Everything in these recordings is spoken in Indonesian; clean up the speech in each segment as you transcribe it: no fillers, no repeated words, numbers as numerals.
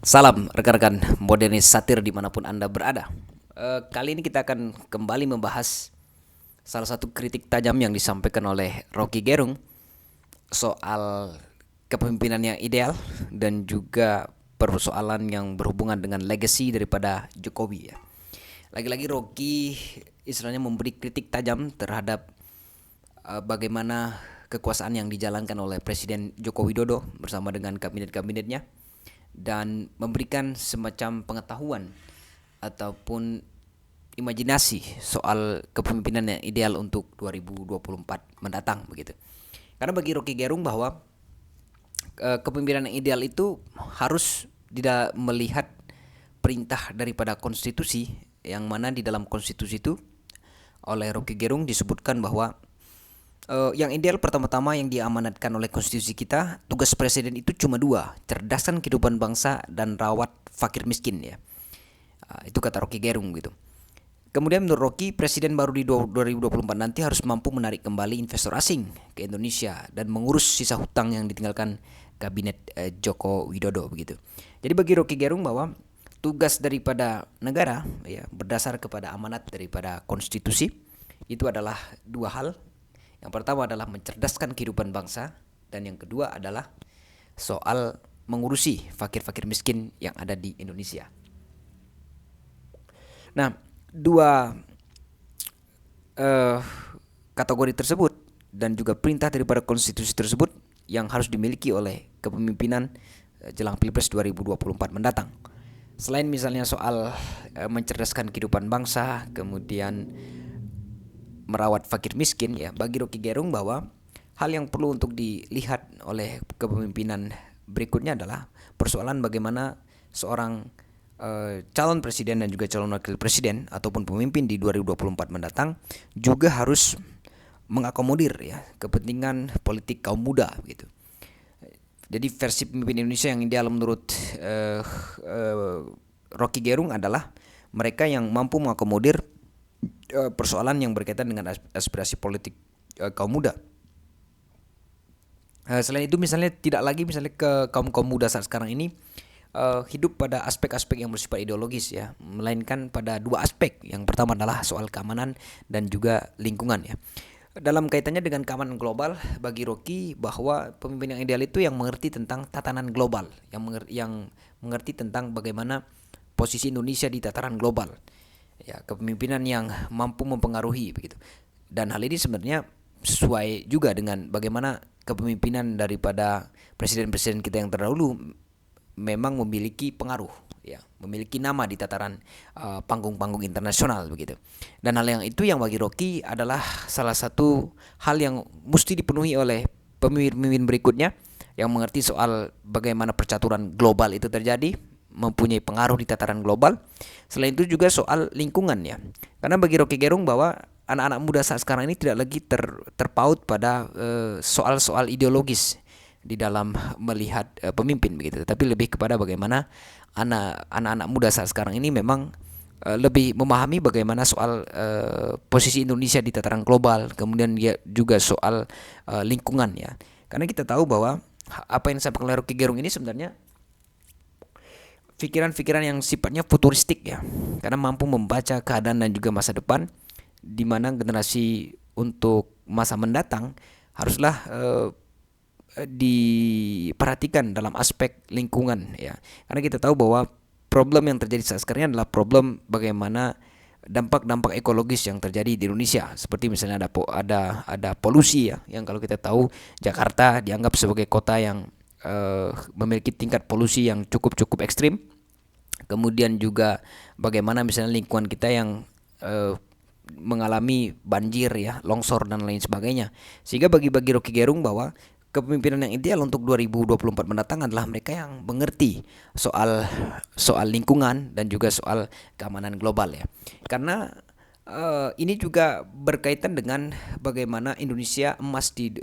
Salam rekan-rekan modernis satir dimanapun Anda berada. Kali ini kita akan kembali membahas salah satu kritik tajam yang disampaikan oleh Rocky Gerung soal kepemimpinan yang ideal dan juga persoalan yang berhubungan dengan legacy daripada Jokowi ya. Lagi-lagi Rocky istilahnya memberi kritik tajam terhadap bagaimana kekuasaan yang dijalankan oleh Presiden Joko Widodo bersama dengan kabinet-kabinetnya dan memberikan semacam pengetahuan ataupun imajinasi soal kepemimpinan yang ideal untuk 2024 mendatang begitu. Karena bagi Rocky Gerung bahwa kepemimpinan yang ideal itu harus tidak melihat perintah daripada konstitusi, yang mana di dalam konstitusi itu oleh Rocky Gerung disebutkan bahwa yang ideal pertama-tama yang diamanatkan oleh konstitusi kita, tugas presiden itu cuma dua, cerdaskan kehidupan bangsa dan rawat fakir miskin ya. Itu kata Rocky Gerung gitu. Kemudian menurut Rocky, presiden baru di 2024 nanti harus mampu menarik kembali investor asing ke Indonesia dan mengurus sisa hutang yang ditinggalkan kabinet Joko Widodo begitu. Jadi bagi Rocky Gerung bahwa tugas daripada negara ya berdasar kepada amanat daripada konstitusi itu adalah dua hal. Yang pertama adalah mencerdaskan kehidupan bangsa dan yang kedua adalah soal mengurusi fakir-fakir miskin yang ada di Indonesia. Nah, dua kategori tersebut dan juga perintah daripada konstitusi tersebut yang harus dimiliki oleh kepemimpinan jelang Pilpres 2024 mendatang. Selain misalnya soal mencerdaskan kehidupan bangsa, kemudian merawat fakir miskin ya, bagi Rocky Gerung bahwa hal yang perlu untuk dilihat oleh kepemimpinan berikutnya adalah persoalan bagaimana seorang calon presiden dan juga calon wakil presiden ataupun pemimpin di 2024 mendatang juga harus mengakomodir ya kepentingan politik kaum muda gitu. Jadi versi pemimpin Indonesia yang ideal menurut Rocky Gerung adalah mereka yang mampu mengakomodir persoalan yang berkaitan dengan aspirasi politik kaum muda. Selain itu misalnya tidak lagi misalnya ke kaum muda saat sekarang ini hidup pada aspek-aspek yang bersifat ideologis ya, melainkan pada dua aspek. Yang pertama adalah soal keamanan dan juga lingkungan ya. Dalam kaitannya dengan keamanan global, bagi Rocky bahwa pemimpin yang ideal itu yang mengerti tentang tatanan global, yang mengerti tentang bagaimana posisi Indonesia di tataran global. Ya, kepemimpinan yang mampu mempengaruhi begitu. Dan hal ini sebenarnya sesuai juga dengan bagaimana kepemimpinan daripada presiden-presiden kita yang terdahulu memang memiliki pengaruh ya, memiliki nama di tataran panggung-panggung internasional begitu. Dan hal yang itu yang bagi Rocky adalah salah satu hal yang mesti dipenuhi oleh pemimpin berikutnya yang mengerti soal bagaimana percaturan global itu terjadi, mempunyai pengaruh di tataran global. Selain itu juga soal lingkungan ya. Karena bagi Rocky Gerung bahwa anak-anak muda saat sekarang ini tidak lagi terpaut pada soal-soal ideologis di dalam melihat pemimpin begitu, tapi lebih kepada bagaimana anak-anak muda saat sekarang ini memang lebih memahami bagaimana soal posisi Indonesia di tataran global, kemudian juga soal lingkungan ya. Karena kita tahu bahwa apa yang disampaikan oleh Rocky Gerung ini sebenarnya pikiran-pikiran yang sifatnya futuristik ya, karena mampu membaca keadaan dan juga masa depan di mana generasi untuk masa mendatang haruslah diperhatikan dalam aspek lingkungan ya. Karena kita tahu bahwa problem yang terjadi saat sekarang adalah problem bagaimana dampak-dampak ekologis yang terjadi di Indonesia, seperti misalnya ada polusi ya, yang kalau kita tahu Jakarta dianggap sebagai kota yang memiliki tingkat polusi yang cukup ekstrim. Kemudian juga bagaimana misalnya lingkungan kita yang mengalami banjir ya, longsor dan lain sebagainya. Sehingga bagi Rocky Gerung bahwa kepemimpinan yang ideal untuk 2024 mendatang adalah mereka yang mengerti soal lingkungan dan juga soal keamanan global ya. Karena ini juga berkaitan dengan bagaimana Indonesia emas di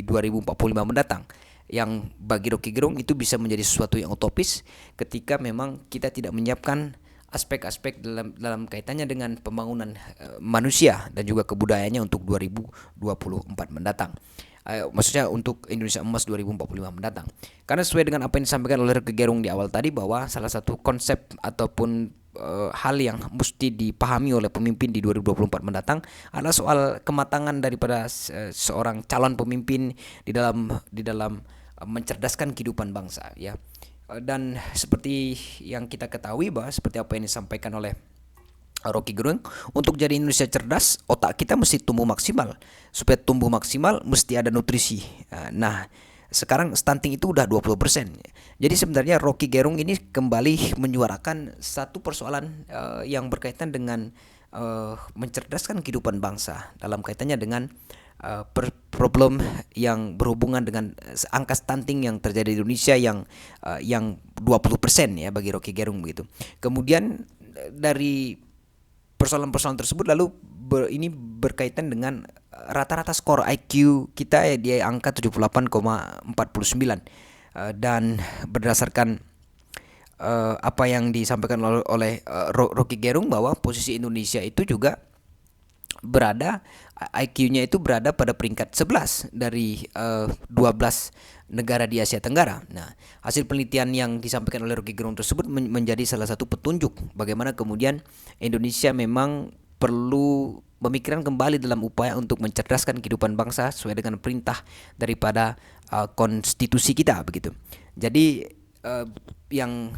2045 mendatang, yang bagi Rocky Gerung itu bisa menjadi sesuatu yang utopis ketika memang kita tidak menyiapkan aspek-aspek dalam kaitannya dengan pembangunan manusia dan juga kebudayaannya untuk 2024 mendatang. maksudnya untuk Indonesia Emas 2045 mendatang. Karena sesuai dengan apa yang disampaikan oleh Rocky Gerung di awal tadi, bahwa salah satu konsep ataupun hal yang mesti dipahami oleh pemimpin di 2024 mendatang adalah soal kematangan daripada seorang calon pemimpin di dalam mencerdaskan kehidupan bangsa, ya. Dan seperti yang kita ketahui, bahwa seperti apa yang disampaikan oleh Rocky Gerung, untuk jadi Indonesia cerdas, otak kita mesti tumbuh maksimal. Supaya tumbuh maksimal, mesti ada nutrisi. Nah, sekarang stunting itu udah 20%. Jadi sebenarnya Rocky Gerung ini kembali menyuarakan satu persoalan yang berkaitan dengan mencerdaskan kehidupan bangsa dalam kaitannya dengan problem yang berhubungan dengan angka stunting yang terjadi di Indonesia yang 20% ya bagi Rocky Gerung begitu. Kemudian dari persoalan-persoalan tersebut lalu ini berkaitan dengan rata-rata skor IQ kita ya di angka 78,49, dan berdasarkan apa yang disampaikan oleh Rocky Gerung, bahwa posisi Indonesia itu juga berada IQ-nya itu berada pada peringkat 11 dari 12 negara di Asia Tenggara. Nah, hasil penelitian yang disampaikan oleh Rocky Gerung tersebut menjadi salah satu petunjuk bagaimana kemudian Indonesia memang perlu memikirkan kembali dalam upaya untuk mencerdaskan kehidupan bangsa sesuai dengan perintah daripada konstitusi kita begitu. Jadi yang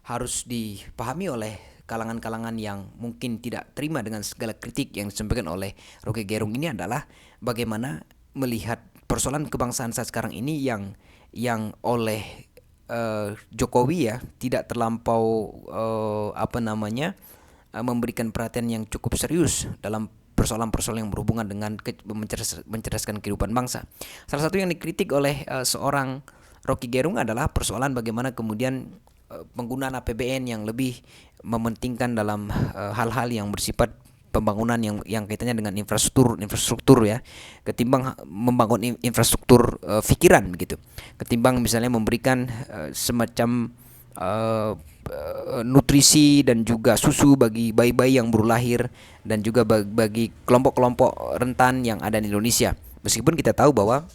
harus dipahami oleh kalangan-kalangan yang mungkin tidak terima dengan segala kritik yang disampaikan oleh Rocky Gerung ini adalah bagaimana melihat persoalan kebangsaan saat sekarang ini yang oleh Jokowi ya tidak terlampau memberikan perhatian yang cukup serius dalam persoalan-persoalan yang berhubungan dengan mencerdaskan kehidupan bangsa. Salah satu yang dikritik oleh seorang Rocky Gerung adalah persoalan bagaimana kemudian penggunaan APBN yang lebih mementingkan dalam hal-hal yang bersifat pembangunan yang kaitannya dengan infrastruktur ya, ketimbang membangun infrastruktur pikiran begitu, ketimbang misalnya memberikan semacam nutrisi dan juga susu bagi bayi-bayi yang baru lahir dan juga bagi kelompok-kelompok rentan yang ada di Indonesia. Meskipun kita tahu bahwa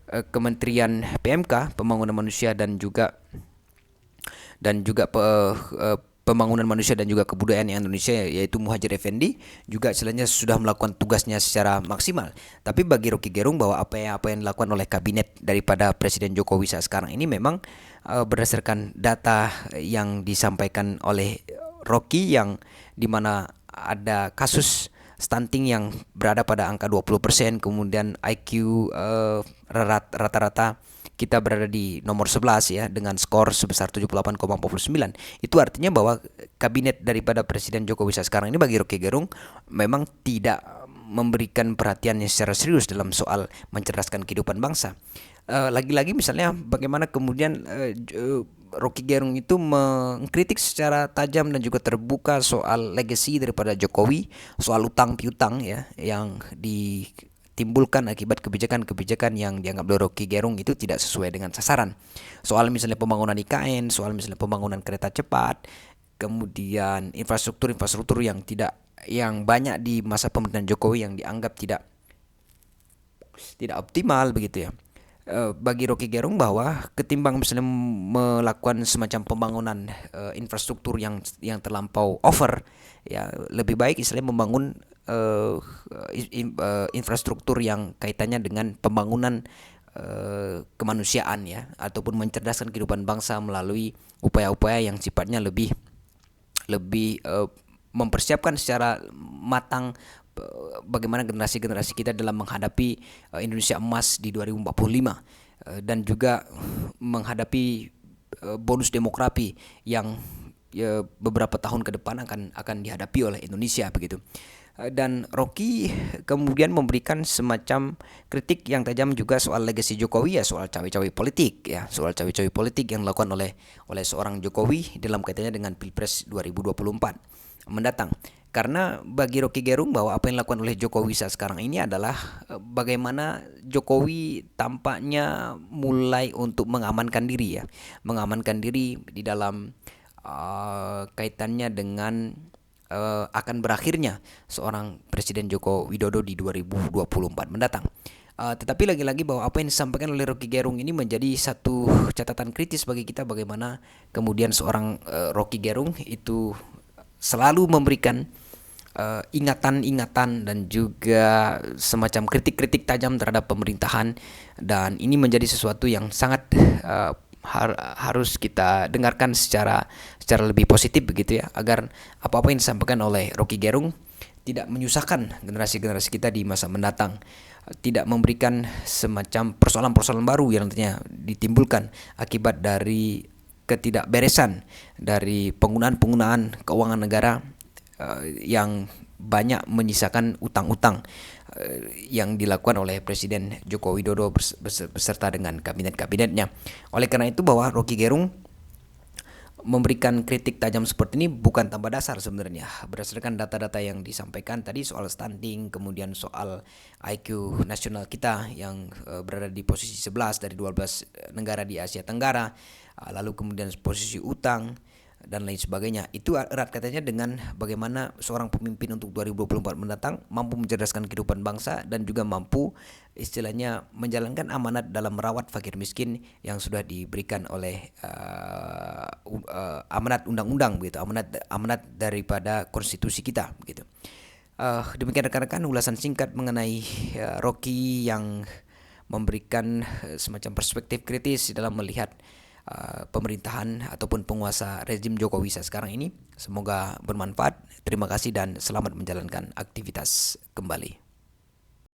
Kementerian PMK Pembangunan Manusia dan juga Pembangunan Manusia dan juga Kebudayaan Indonesia, yaitu Muhadjir Effendi, juga istilahnya sudah melakukan tugasnya secara maksimal. Tapi bagi Rocky Gerung, bahwa apa yang dilakukan oleh kabinet daripada Presiden Jokowi saat sekarang ini memang berdasarkan data yang disampaikan oleh Rocky, yang dimana ada kasus stunting yang berada pada angka 20%, kemudian IQ rata-rata kita berada di nomor 11 ya dengan skor sebesar 78,49. Itu artinya bahwa kabinet daripada Presiden Jokowi saat sekarang ini bagi Rocky Gerung memang tidak memberikan perhatian secara serius dalam soal mencerdaskan kehidupan bangsa. Lagi-lagi misalnya bagaimana kemudian Rocky Gerung itu mengkritik secara tajam dan juga terbuka soal legacy daripada Jokowi, soal utang piutang ya yang ditimbulkan akibat kebijakan-kebijakan yang dianggap oleh Rocky Gerung itu tidak sesuai dengan sasaran. Soal misalnya pembangunan IKN, soal misalnya pembangunan kereta cepat, kemudian infrastruktur yang banyak di masa pemerintahan Jokowi yang dianggap tidak optimal begitu ya. Bagi Rocky Gerung, bahwa ketimbang misalnya melakukan semacam pembangunan infrastruktur yang terlampau over ya, lebih baik istilahnya membangun infrastruktur yang kaitannya dengan pembangunan kemanusiaan ya, ataupun mencerdaskan kehidupan bangsa melalui upaya-upaya yang sifatnya lebih mempersiapkan secara matang bagaimana generasi-generasi kita dalam menghadapi Indonesia Emas di 2045 dan juga menghadapi bonus demografi yang beberapa tahun ke depan akan dihadapi oleh Indonesia begitu. Dan Rocky kemudian memberikan semacam kritik yang tajam juga soal legacy Jokowi ya, soal cawe-cawe politik ya, soal cawe-cawe politik yang dilakukan oleh seorang Jokowi dalam kaitannya dengan Pilpres 2024 mendatang. Karena bagi Rocky Gerung, bahwa apa yang dilakukan oleh Jokowi saat sekarang ini adalah bagaimana Jokowi tampaknya mulai untuk mengamankan diri ya, mengamankan diri di dalam kaitannya dengan akan berakhirnya seorang Presiden Joko Widodo di 2024 mendatang. Tetapi lagi-lagi bahwa apa yang disampaikan oleh Rocky Gerung ini menjadi satu catatan kritis bagi kita, bagaimana kemudian seorang Rocky Gerung itu selalu memberikan ingatan-ingatan dan juga semacam kritik-kritik tajam terhadap pemerintahan, dan ini menjadi sesuatu yang sangat harus kita dengarkan secara lebih positif begitu ya, agar apa-apa yang disampaikan oleh Rocky Gerung tidak menyusahkan generasi-generasi kita di masa mendatang, tidak memberikan semacam persoalan-persoalan baru yang nantinya ditimbulkan akibat dari ketidakberesan dari penggunaan keuangan negara yang banyak menyisakan utang-utang yang dilakukan oleh Presiden Joko Widodo beserta dengan kabinet-kabinetnya. Oleh karena itu, bahwa Rocky Gerung memberikan kritik tajam seperti ini bukan tanpa dasar sebenarnya. Berdasarkan data-data yang disampaikan tadi soal stunting, kemudian soal IQ nasional kita yang berada di posisi 11 dari 12 negara di Asia Tenggara, lalu kemudian posisi utang dan lain sebagainya. Itu erat katanya dengan bagaimana seorang pemimpin untuk 2024 mendatang mampu mencerdaskan kehidupan bangsa dan juga mampu istilahnya menjalankan amanat dalam merawat fakir miskin yang sudah diberikan oleh amanat undang-undang begitu, amanat daripada konstitusi kita begitu. Demikian rekan-rekan ulasan singkat mengenai Rocky yang memberikan semacam perspektif kritis dalam melihat pemerintahan ataupun penguasa rezim Jokowi sekarang ini. Semoga bermanfaat. Terima kasih dan selamat menjalankan aktivitas kembali.